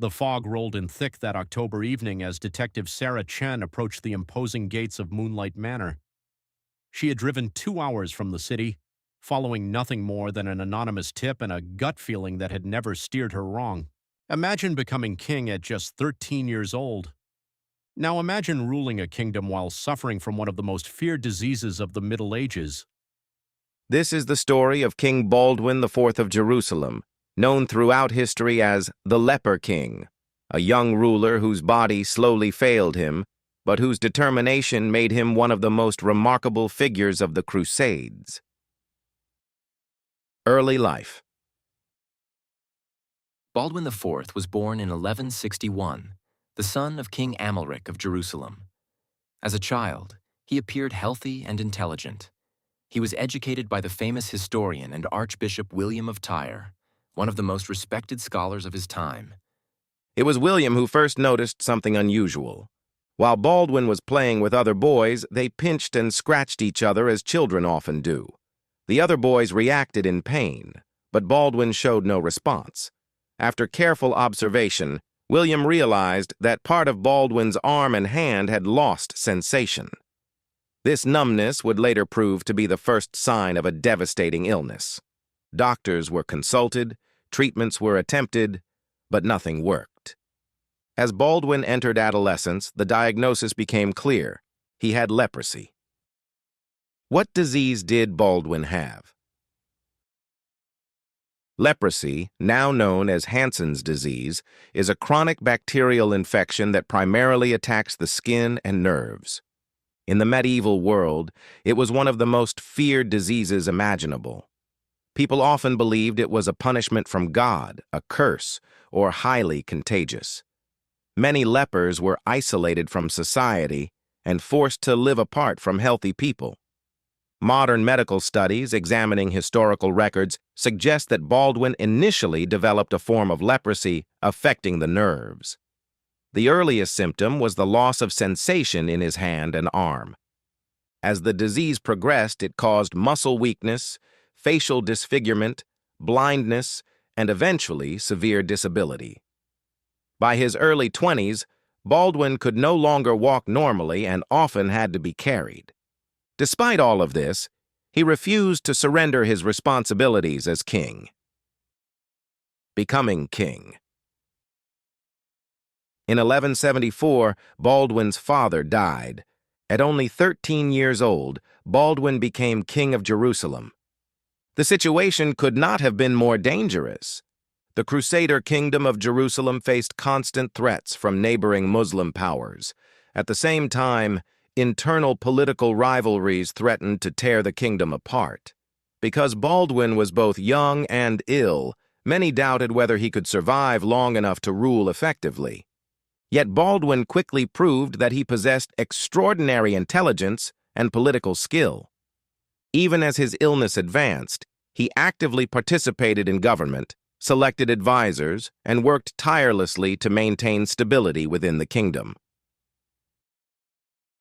The fog rolled in thick that October evening as Detective Sarah Chen approached the imposing gates of Moonlight Manor. She had driven 2 hours from the city, following nothing more than an anonymous tip and a gut feeling that had never steered her wrong. Imagine becoming king at just 13 years old. Now imagine ruling a kingdom while suffering from one of the most feared diseases of the Middle Ages. This is the story of King Baldwin IV of Jerusalem, known throughout history as the Leper King, a young ruler whose body slowly failed him, but whose determination made him one of the most remarkable figures of the Crusades. Early life. Baldwin IV was born in 1161, the son of King Amalric of Jerusalem. As a child, he appeared healthy and intelligent. He was educated by the famous historian and Archbishop William of Tyre, one of the most respected scholars of his time. It was William who first noticed something unusual. While Baldwin was playing with other boys, they pinched and scratched each other as children often do. The other boys reacted in pain, but Baldwin showed no response. After careful observation, William realized that part of Baldwin's arm and hand had lost sensation. This numbness would later prove to be the first sign of a devastating illness. Doctors were consulted, treatments were attempted, but nothing worked. As Baldwin entered adolescence, the diagnosis became clear. He had leprosy. What disease did Baldwin have? Leprosy, now known as Hansen's disease, is a chronic bacterial infection that primarily attacks the skin and nerves. In the medieval world, it was one of the most feared diseases imaginable. People often believed it was a punishment from God, a curse, or highly contagious. Many lepers were isolated from society and forced to live apart from healthy people. Modern medical studies examining historical records suggest that Baldwin initially developed a form of leprosy affecting the nerves. The earliest symptom was the loss of sensation in his hand and arm. As the disease progressed, it caused muscle weakness, facial disfigurement, blindness, and eventually severe disability. By his early 20s, Baldwin could no longer walk normally and often had to be carried. Despite all of this, he refused to surrender his responsibilities as king. Becoming king. In 1174, Baldwin's father died. At only 13 years old, Baldwin became king of Jerusalem. The situation could not have been more dangerous. The Crusader kingdom of Jerusalem faced constant threats from neighboring Muslim powers. At the same time, internal political rivalries threatened to tear the kingdom apart. Because Baldwin was both young and ill, many doubted whether he could survive long enough to rule effectively. Yet Baldwin quickly proved that he possessed extraordinary intelligence and political skill. Even as his illness advanced, he actively participated in government, selected advisors, and worked tirelessly to maintain stability within the kingdom.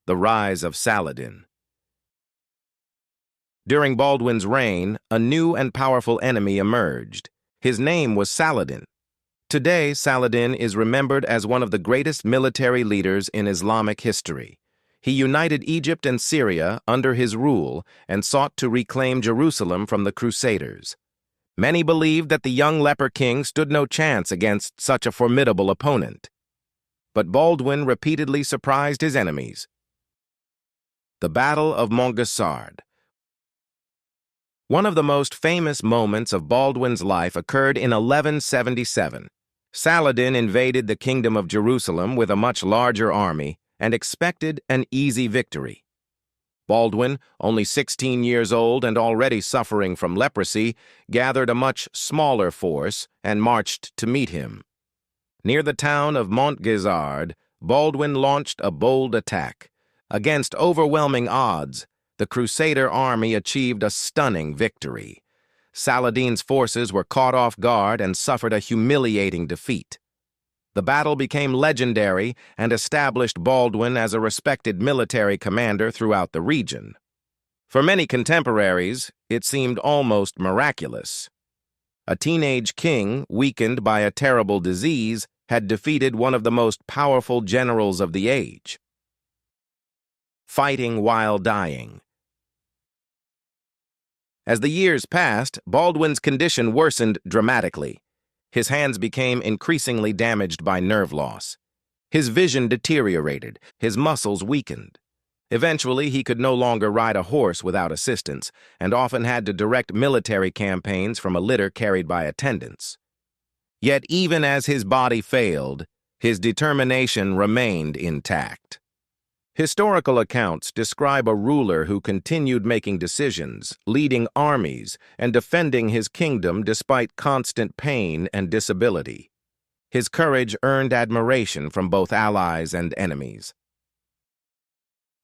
The rise of Saladin. During Baldwin's reign, a new and powerful enemy emerged. His name was Saladin. Today, Saladin is remembered as one of the greatest military leaders in Islamic history. He united Egypt and Syria under his rule and sought to reclaim Jerusalem from the Crusaders. Many believed that the young leper king stood no chance against such a formidable opponent. But Baldwin repeatedly surprised his enemies. The Battle of Montgessard. One of the most famous moments of Baldwin's life occurred in 1177. Saladin invaded the kingdom of Jerusalem with a much larger army and expected an easy victory. Baldwin, only 16 years old and already suffering from leprosy, gathered a much smaller force and marched to meet him. Near the town of Montgessard, Baldwin launched a bold attack. Against overwhelming odds, the Crusader army achieved a stunning victory. Saladin's forces were caught off guard and suffered a humiliating defeat. The battle became legendary and established Baldwin as a respected military commander throughout the region. For many contemporaries, it seemed almost miraculous. A teenage king, weakened by a terrible disease, had defeated one of the most powerful generals of the age. Fighting while dying. As the years passed, Baldwin's condition worsened dramatically. His hands became increasingly damaged by nerve loss. His vision deteriorated, his muscles weakened. Eventually, he could no longer ride a horse without assistance, and often had to direct military campaigns from a litter carried by attendants. Yet even as his body failed, his determination remained intact. Historical accounts describe a ruler who continued making decisions, leading armies, and defending his kingdom despite constant pain and disability. His courage earned admiration from both allies and enemies.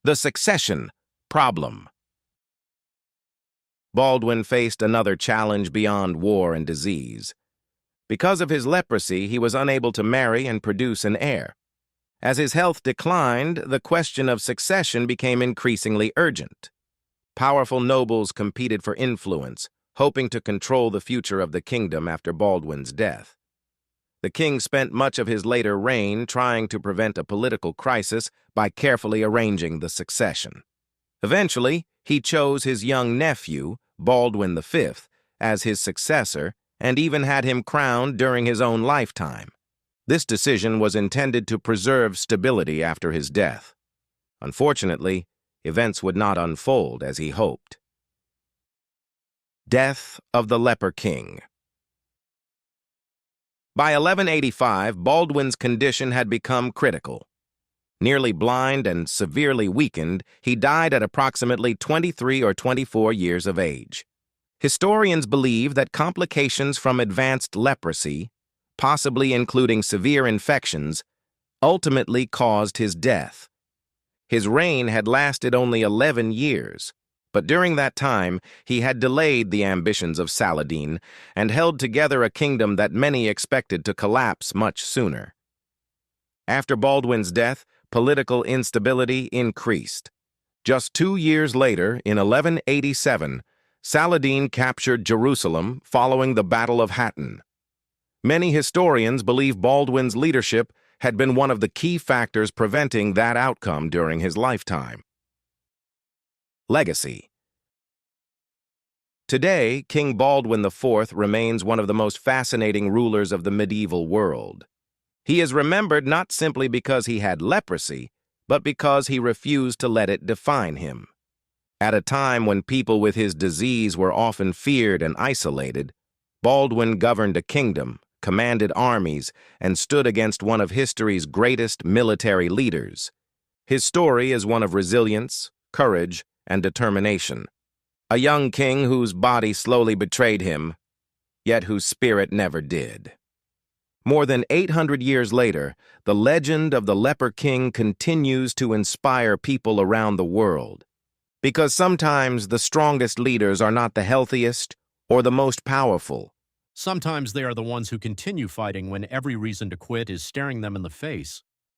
The succession problem. Baldwin faced another challenge beyond war and disease. Because of his leprosy, he was unable to marry and produce an heir. As his health declined, the question of succession became increasingly urgent. Powerful nobles competed for influence, hoping to control the future of the kingdom after Baldwin's death. The king spent much of his later reign trying to prevent a political crisis by carefully arranging the succession. Eventually, he chose his young nephew, Baldwin V, as his successor and even had him crowned during his own lifetime. This decision was intended to preserve stability after his death. Unfortunately, events would not unfold as he hoped. Death of the Leper King. By 1185, Baldwin's condition had become critical. Nearly blind and severely weakened, he died at approximately 23 or 24 years of age. Historians believe that complications from advanced leprosy, possibly including severe infections, ultimately caused his death. His reign had lasted only 11 years, but during that time he had delayed the ambitions of Saladin and held together a kingdom that many expected to collapse much sooner. After Baldwin's death, political instability increased. Just 2 years later, in 1187, Saladin captured Jerusalem following the Battle of Hattin. Many historians believe Baldwin's leadership had been one of the key factors preventing that outcome during his lifetime. Legacy. Today, King Baldwin IV remains one of the most fascinating rulers of the medieval world. He is remembered not simply because he had leprosy, but because he refused to let it define him. At a time when people with his disease were often feared and isolated, Baldwin governed a kingdom, commanded armies, and stood against one of history's greatest military leaders. His story is one of resilience, courage, and determination. A young king whose body slowly betrayed him, yet whose spirit never did. More than 800 years later, the legend of the Leper King continues to inspire people around the world. Because sometimes the strongest leaders are not the healthiest or the most powerful. Sometimes they are the ones who continue fighting when every reason to quit is staring them in the face.